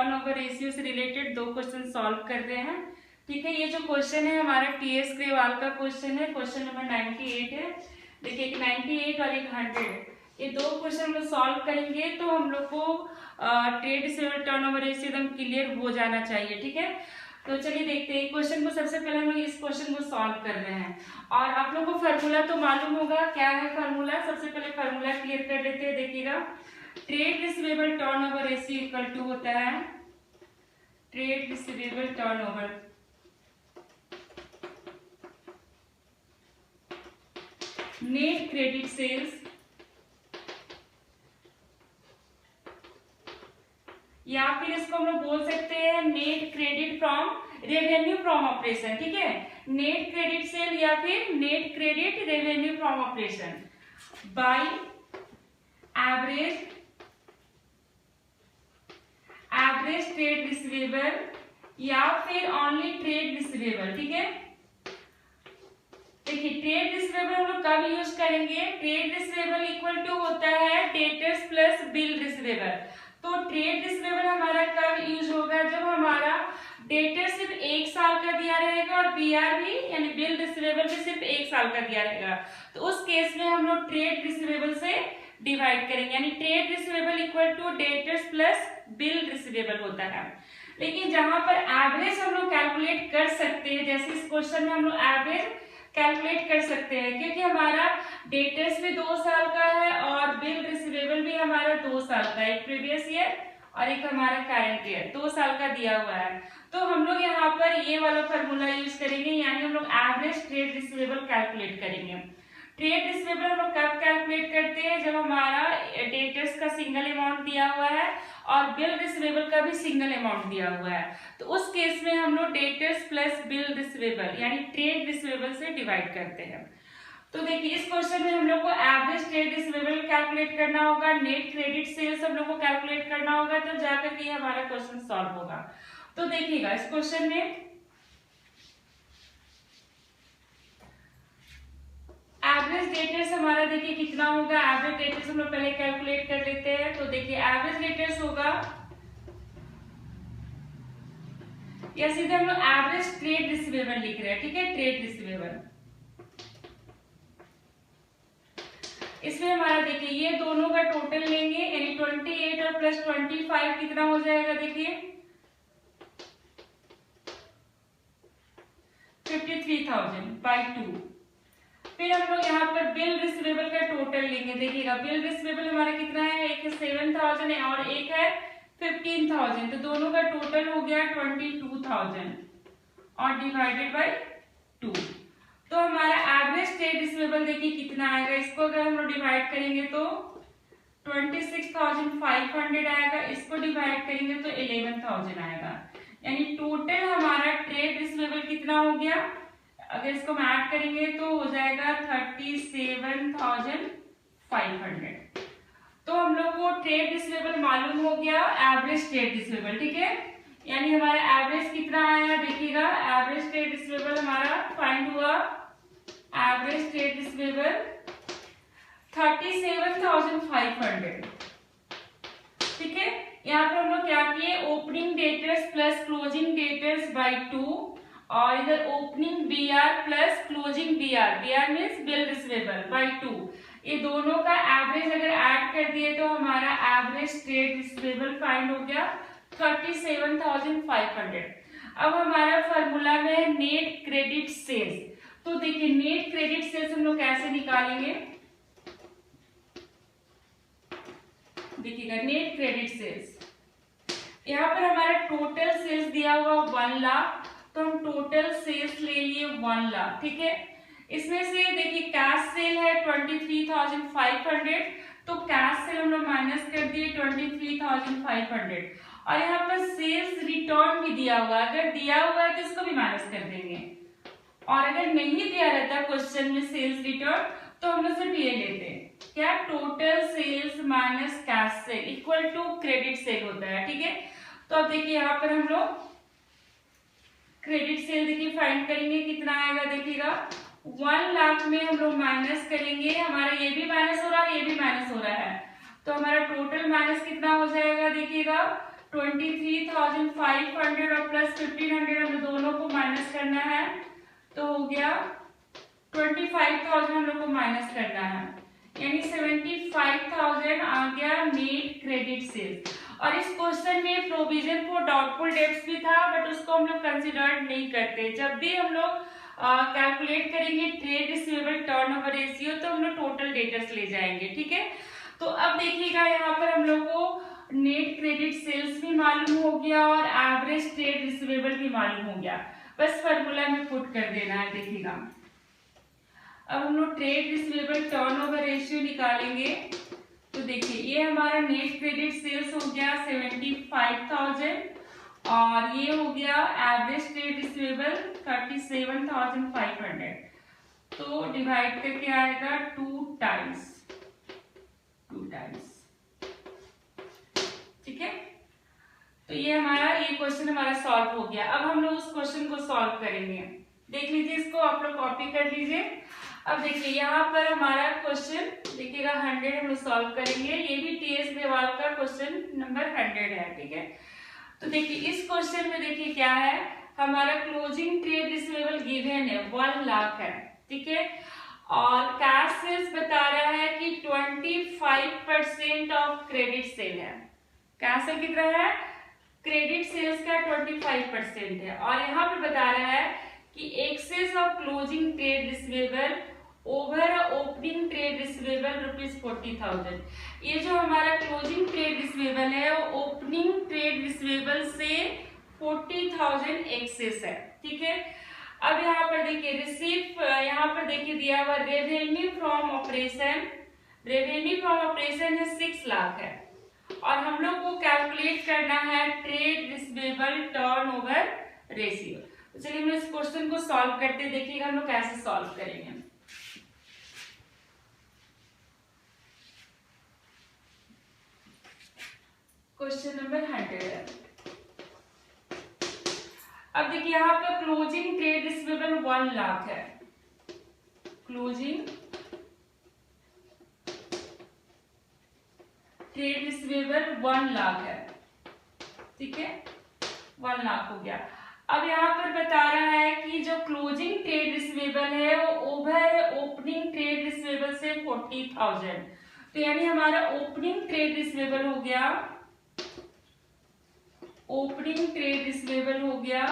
Turnover ratio से related 2 question solve कर रहे हैं। ठीक है, ये जो क्वेश्चन है हमारा टीएस ग्रेवाल का क्वेश्चन है, क्वेश्चन नंबर 98 है। देखिए एक 98 और एक 100, ये 2 क्वेश्चन हम लोग सॉल्व करेंगे तो हम लोग को ट्रेड रिसीवेबल टर्नओवर रेशियो एकदम क्लियर हो जाना चाहिए। ठीक है, तो चलिए देखते हैं क्वेश्चन को। सबसे पहले हम लोग इस क्वेश्चन को सॉल्व कर रहे हैं और आप लोगों को फार्मूला तो मालूम होगा क्या है फार्मूला। सबसे पहले फार्मूला क्लियर कर लेते हैं। देखिएगा, trade receivable turnover ratio equal to होता है trade receivable turnover net credit sales या फिर इसको हम लोग बोल सकते हैं net credit from revenue from operation. ठीक है, नेट क्रेडिट सेल या फिर net credit revenue from operation by average trade receivable या फिर ओनली ट्रेड रिसीवेबल। ठीक है, देखिए ट्रेड रिसीवेबल हम लोग कब यूज करेंगे? ट्रेड रिसीवेबल इक्वल टू होता है डेटर्स प्लस बिल रिसीवेबल। तो ट्रेड रिसीवेबल हमारा कब यूज होगा? जब हमारा डेटर सिर्फ 1 साल का दिया रहेगा और बीआर भी यानी बिल रिसीवेबल भी सिर्फ 1 साल का दिया रहेगा। तो उस केस में हम लोग ट्रेड रिसीवेबल से डिवाइड करेंगे, यानी trade receivable equal to debtors plus bill receivable होता है। लेकिन जहां पर एवरेज हम लोग कैलकुलेट कर सकते हैं, जैसे इस क्वेश्चन में हम लोग एवरेज कैलकुलेट कर सकते हैं क्योंकि हमारा डेटर्स भी 2 साल का है और बिल रिसीवेबल भी हमारा 2 साल का, एक प्रीवियस ईयर और एक हमारा करंट ईयर 2 साल का दिया हुआ है। तो हम लोग यहाँ पर ये वाला फार्मूला यूज करेंगे, यानी हम लोग एवरेज ट्रेड रिसीवेबल कैलकुलेट करेंगे। ट्रेड रिसीवेबल हम लोग कब कैलकुलेट करते हैं? जब हमारा डेटर्स का सिंगल अमाउंट दिया हुआ है और बिल रिसीवेबल का भी सिंगल अमाउंट दिया हुआ है। तो उस केस में हम लोग डेटर्स प्लस बिल रिसीवेबल यानी ट्रेड रिसीवेबल से डिवाइड करते हैं। तो देखिए इस क्वेश्चन में हम लोग को एवरेज ट्रेड रिसीवेबल कैलकुलेट करना होगा, नेट क्रेडिट सेल्स हम लोग को कैलकुलेट करना होगा, तब जाकर के हमारा क्वेश्चन सॉल्व होगा। तो देखिएगा इस क्वेश्चन में एवरेज डेटर्स हमारा देखिए कितना होगा। एवरेज डेटर्स हम लोग पहले कैलकुलेट कर लेते हैं। तो देखिए एवरेज डेटर्स होगा या सीधे हम लोग एवरेज ट्रेड रिसीवेबल लिख रहे हैं। ठीक है, ट्रेड रिसीवेबल, इसमें हमारा देखिए ये दोनों का टोटल लेंगे यानी 28 और प्लस 25 कितना हो जाएगा? देखिए 53,000 बाई 2। फिर हम लोग यहाँ पर बिल रिसीवेबल का टोटल लेंगे। देखिएगा बिल रिसीवेबल हमारा कितना है? एक है 7,000 है और एक है 15,000, तो दोनों का टोटल हो गया 22,000 और डिवाइडेड बाय 2। तो हमारा एवरेज ट्रेड रिसीवेबल देखिए कितना आएगा? इसको अगर हम लोग डिवाइड करेंगे तो 26,500 आएगा, इसको डिवाइड करेंगे तो 11,000 आएगा, यानी टोटल हमारा ट्रेड रिसीवेबल कितना हो गया? अगर इसको हम ऐड करेंगे तो हो जाएगा 37,500। तो हम लोग को ट्रेड रिसीवेबल मालूम हो गया, एवरेज ट्रेड रिसीवेबल। ठीक है, यानी हमारा एवरेज कितना आया? देखिएगा एवरेज ट्रेड रिसीवेबल हमारा फाइंड हुआ, एवरेज ट्रेड रिसीवेबल 37,500। ठीक है, यहाँ पर हम लोग क्या किए? Opening debtors plus closing debtors by 2 और इधर opening BR plus closing BR, BR means bill receivable by 2, ये दोनों का एवरेज अगर ऐड कर दिए तो हमारा एवरेज ट्रेड रिसीवेबल फाइंड हो गया 37,500। अब हमारा फार्मूला में है नेट क्रेडिट सेल्स। तो देखिए नेट क्रेडिट सेल्स हम लोग कैसे निकालेंगे? देखिएगा नेट क्रेडिट सेल्स, यहाँ पर हमारा टोटल सेल्स दिया हुआ 1 लाख, तो हम टोटल सेल्स ले लिए 1 लाख। ठीक है, इसमें से देखिए कैश सेल है 23,500, तो कैश सेल हम लोग माइनस कर दिए 23,500 और यहाँ पर सेल्स रिटर्न भी दिया हुआ, अगर दिया हुआ है तो इसको भी माइनस कर देंगे और अगर नहीं दिया रहता क्वेश्चन में सेल्स रिटर्न तो हम लोग सिर्फ ये लेते हैं क्या? Total sales minus cash sale equal to credit sale होता है। ठीक है, तो अब देखिए यहाँ पर हम लोग क्रेडिट सेल देखिए फाइंड करेंगे, कितना आएगा? देखिएगा 1 लाख में हम लोग माइनस करेंगे, हमारा ये भी माइनस हो रहा है, ये भी माइनस हो रहा है, तो हमारा टोटल माइनस कितना हो जाएगा? देखिएगा 23,500 और प्लस 1,500 हमें दोनों को माइनस करना है, तो हो गया 25,000 हम लोग को माइनस करना है, यानी 75,000 आ गया नेट क्रेडिट सेल्स। और इस क्वेश्चन में प्रोविजन फॉर डाउटफुल डेट्स भी था, बट उसको हम लोग कंसिडर नहीं करते। जब भी हम लोग कैलकुलेट करेंगे ट्रेड रिसीवेबल टर्नओवर रेशियो, तो हम लोग टोटल डेटर्स ले जाएंगे, ठीक है। तो अब देखिएगा यहाँ पर हम लोग को नेट क्रेडिट सेल्स भी मालूम हो गया और एवरेज ट्रेड रिसीवेबल भी मालूम हो गया, बस फॉर्मूला में पुट कर देना है। देखिएगा अब हम लोग ट्रेड रिसीवेबल टर्नओवर रेशियो निकालेंगे, तो देखिए ये हमारा नेट क्रेडिट सेल्स हो गया 75,000 और ये हो गया एवरेज ट्रेड रिसीवेबल 37,500, तो डिवाइड करके आएगा 2 टाइम्स, ठीक है। तो ये हमारा ये क्वेश्चन हमारा सॉल्व हो गया। अब हम लोग उस क्वेश्चन को सॉल्व करेंगे, देख लीजिए, इसको आप लोग कॉपी कर लीजिए। अब देखिए यहाँ पर हमारा क्वेश्चन देखिएगा 100 हम लोग सॉल्व करेंगे, ये भी टीएस देवाल का क्वेश्चन नंबर 100 है, ठीक है। तो देखिए इस क्वेश्चन में देखिए क्या है, हमारा क्लोजिंग ट्रेड रिसीवेबल गिवन है 1 लाख है, ठीक है, और कैश सेल्स बता रहा है कि 25% ऑफ क्रेडिट सेल है। कैश सेल कितना है, क्रेडिट सेल्स का 25% है, और यहाँ पे बता रहा है कि excess of closing trade receivable over opening trade receivable ₹40,000। ये जो हमारा क्लोजिंग ट्रेड रिसीवेबल है वो ओपनिंग ट्रेड रिसीवेबल से 40,000 एक्सेस है, ठीक है। अब यहाँ पर देखिए रिसीव, यहाँ पर देखिए दिया हुआ revenue from operation, revenue from operation है 6 लाख है, और हम लोग को कैलकुलेट करना है ट्रेड रिसीवेबल टर्नओवर रेशियो। तो चलिए हम इस क्वेश्चन को सॉल्व करते हैं, देखिएगा हम लोग कैसे सॉल्व करेंगे। क्वेश्चन नंबर 100 है। अब देखिए यहाँ पे क्लोजिंग ट्रेड रिसीवेबल 1 लाख है, क्लोजिंग ट्रेड रिसीवेबल 1 लाख है, ठीक है, 1 लाख हो गया। अब यहाँ पर बता रहा है कि जो क्लोजिंग ट्रेड रिसीवेबल है वो ओवर ओपनिंग ट्रेड रिसीवेबल से 40,000, तो यानी हमारा ओपनिंग ट्रेड रिसीवेबल हो गया, ओपनिंग ट्रेड रिसीवेबल हो गया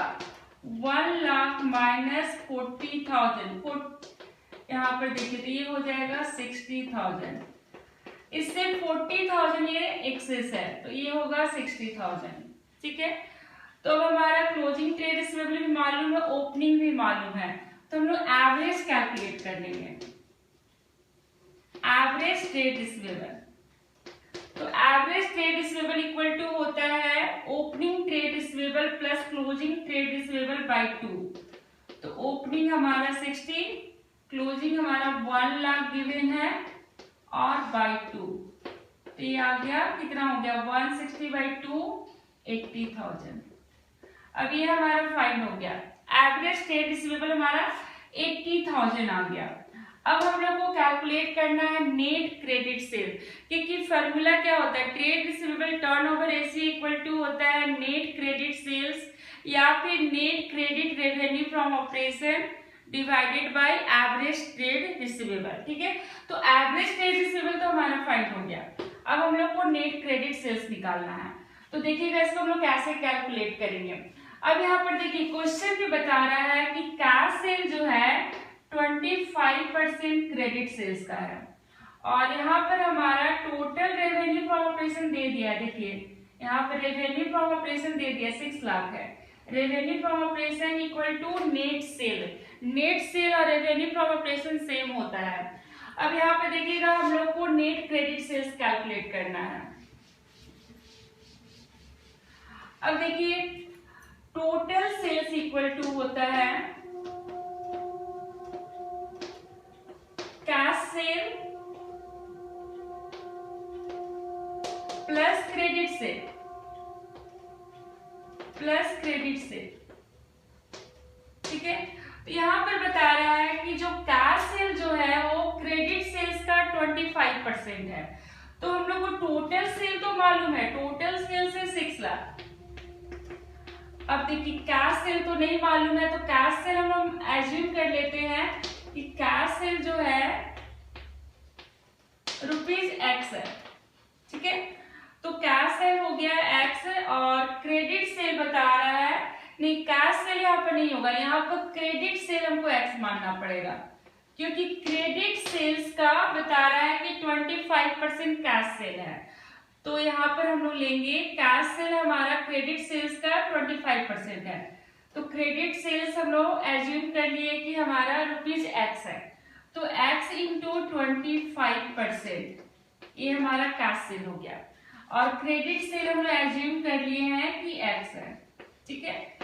1 लाख माइनस 40,000, यहाँ पर देखिए तो ये हो जाएगा 60,000, इससे 40,000 ये एक्सेस है, तो ये होगा 60,000, ठीक है। तो अब हमारा क्लोजिंग ट्रेड रिसीवेबल भी मालूम है, ओपनिंग भी मालूम है, तो हम लोग एवरेज कैलकुलेट कर लेंगे, एवरेज ट्रेड रिसीवेबल। तो average trade receivable equal to होता है opening trade receivable plus closing trade receivable by 2। तो ओपनिंग हमारा 60, क्लोजिंग हमारा 1 लाख गिवन है और बाय 2, तो ये आ गया कितना हो गया 160 बाय 2 80,000। अब ये हमारा फाइन हो गया, एवरेज ट्रेड रिसीवेबल हमारा 80,000 आ गया। अब हम लोग को कैलकुलेट करना है नेट क्रेडिट सेल, क्योंकि फॉर्मूला क्या होता है, trade receivable turnover ratio equal to होता है नेट क्रेडिट सेल्स या फिर net credit revenue from operation divided by average trade receivable, ठीक है। तो एवरेज ट्रेड रिसीवेबल तो हमारा फाइंड हो गया, अब हम लोग को नेट क्रेडिट सेल्स निकालना है। तो देखिएगा इसको हम लोग कैसे कैलकुलेट करेंगे। अब यहाँ पर देखिए क्वेश्चन में बता रहा है कि कैश सेल जो है 25% क्रेडिट सेल्स का है, और यहाँ पर हमारा टोटल रेवेन्यू फ्रॉम ऑपरेशन दे दिया है, देखिए यहाँ पर रेवेन्यू फ्रॉम ऑपरेशन दे दिया 6 लाख है, revenue from operation equal to net sale, net sale और रेवेन्यू फ्रॉम ऑपरेशन सेम होता है। अब यहाँ पे देखिएगा हम लोग को नेट क्रेडिट सेल्स कैलकुलेट करना है। अब देखिए टोटल सेल्स इक्वल टू होता है cash cell plus credit sale, plus credit sale, ठीक है। तो यहाँ पर बता रहा है कि जो कैश सेल जो है वो क्रेडिट सेल्स का 25% है, तो हम लोग को टोटल सेल तो मालूम है, टोटल सेल से 6 लाख। अब देखिए कैश सेल तो नहीं मालूम है, तो कैश सेल हम लोग एज्यूम कर लेते हैं कि कैश सेल जो है ₹X है, ठीक है। तो कैश सेल हो गया X और क्रेडिट सेल बता रहा है, नहीं कैश सेल यहाँ पर नहीं होगा, यहाँ पर क्रेडिट सेल हमको X मानना पड़ेगा, क्योंकि क्रेडिट सेल्स का बता रहा है कि 25% कैश सेल है। तो यहाँ पर हम लोग लेंगे कैश सेल हमारा क्रेडिट सेल्स का 25% है, तो क्रेडिट सेल्स हम लोग एज्यूम कर लिए कि हमारा ₹X है, तो X इंटू 25% ये हमारा कैश सेल हो गया, और क्रेडिट सेल हम लोग एज्यूम कर लिए हैं कि X है, ठीक है।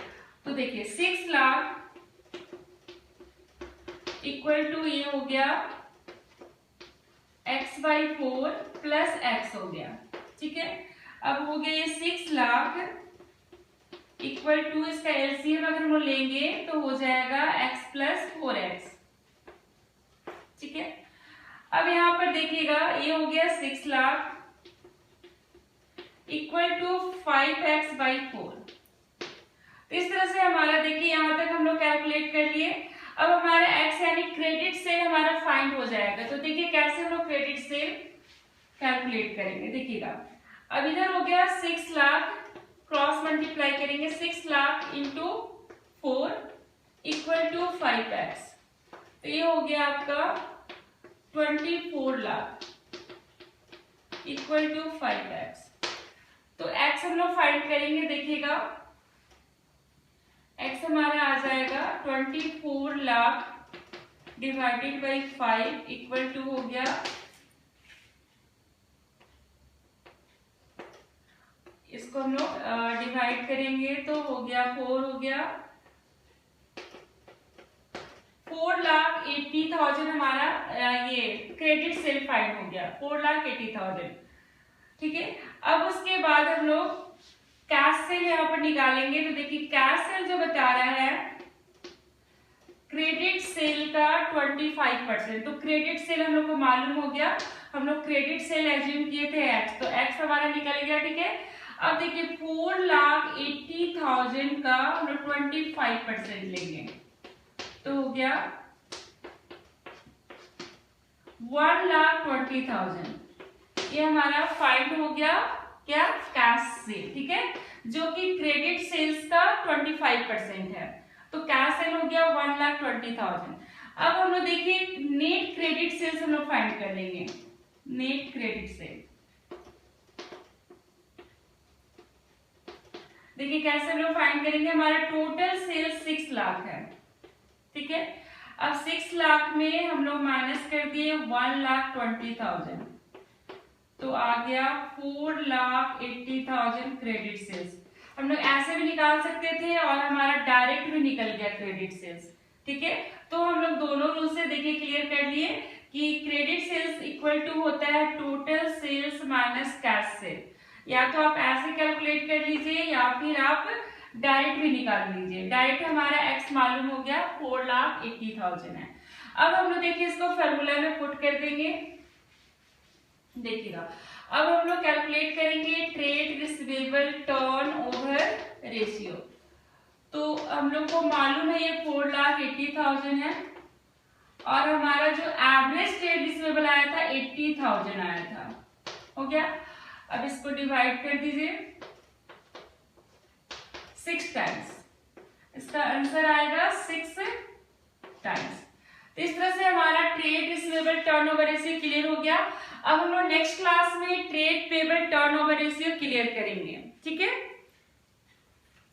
तो देखिए 6 लाख इक्वल टू ये हो गया x/4 प्लस x हो गया, ठीक है। अब हो गया ये 6 लाख इक्वल टू इसका एलसीएम अगर हम लेंगे तो हो जाएगा x प्लस 4x, ठीक है। अब यहाँ पर देखिएगा ये हो गया 6 लाख इक्वल टू 5x/4। इस तरह से हमारा देखिए यहाँ तक हम लोग कैलकुलेट कर लिए। अब हमारा x यानी क्रेडिट सेल हमारा फाइंड हो जाएगा, तो देखिए कैसे हम लोग क्रेडिट सेल कैलकुलेट करेंगे, देखिएगा। अब इधर हो गया 6 लाख, क्रॉस मल्टीप्लाई करेंगे 6 lakh into 4 equal to 5x, तो ये हो गया आपका 24 लाख इक्वल टू 5x। तो x हम लोग फाइंड करेंगे, देखिएगा x हमारा आ जाएगा 24 lakh divided by 5 equal to हो गया, इसको हम लोग डिवाइड करेंगे तो हो गया 4 हो गया 4,80,000 हमारा ये क्रेडिट सेल फाइंड हो गया 4,80,000, ठीक है। अब उसके बाद हम लोग कैश सेल यहाँ पर निकालेंगे, तो देखिए कैश सेल जो बता रहा है क्रेडिट सेल का 25%, तो क्रेडिट सेल हम लोग को मालूम हो गया, हम लोग क्रेडिट सेल एज्यूम किए थे x, तो x हमारा निकल गया, ठीक है। अब देखिए 4,80,000 का हम लोग 25% लेंगे, तो हो गया 1,20,000, ये हमारा फाइंड हो गया क्या, कैश सेल, ठीक है, जो कि क्रेडिट सेल्स का 25% है, तो कैश सेल हो गया 1,20,000। अब हम लोग देखिए नेट क्रेडिट सेल्स हम लोग फाइंड कर लेंगे, नेट क्रेडिट सेल देखिए कैसे हम लोग फाइंड करेंगे, हमारा टोटल सेल्स 6 लाख है, ठीक है। अब 6 लाख में हम लोग माइनस कर दिए 1,20,000, तो आ गया 4,80,000 क्रेडिट सेल्स। हम लोग ऐसे भी निकाल सकते थे और हमारा डायरेक्ट भी निकल गया क्रेडिट सेल्स, ठीक है। तो हम लोग दोनों रूल से देखिए क्लियर कर लिए कि क्रेडिट सेल्स इक्वल टू होता है total sales minus cash sale, या तो आप ऐसे कैलकुलेट कर लीजिए या फिर आप डायरेक्ट भी निकाल लीजिए। डायरेक्ट हमारा x मालूम हो गया 4,80,000 है। अब हम लोग देखिए इसको फॉर्मूला में पुट कर देंगे, देखिएगा। अब हम लोग कैलकुलेट करेंगे ट्रेड रिसीवेबल टर्नओवर रेशियो, तो हम लोग को मालूम है ये 4,80,000 है और हमारा जो एवरेज ट्रेड रिसीवेबल आया था 80,000 आया था, हो गया। अब इसको डिवाइड कर दीजिए 6 टाइम्स, इसका आंसर आएगा 6 टाइम्स। तो इस तरह से हमारा trade receivable turnover ratio clear हो गया। अब हम लोग नेक्स्ट क्लास में trade payable turnover ratio clear करेंगे, ठीक है।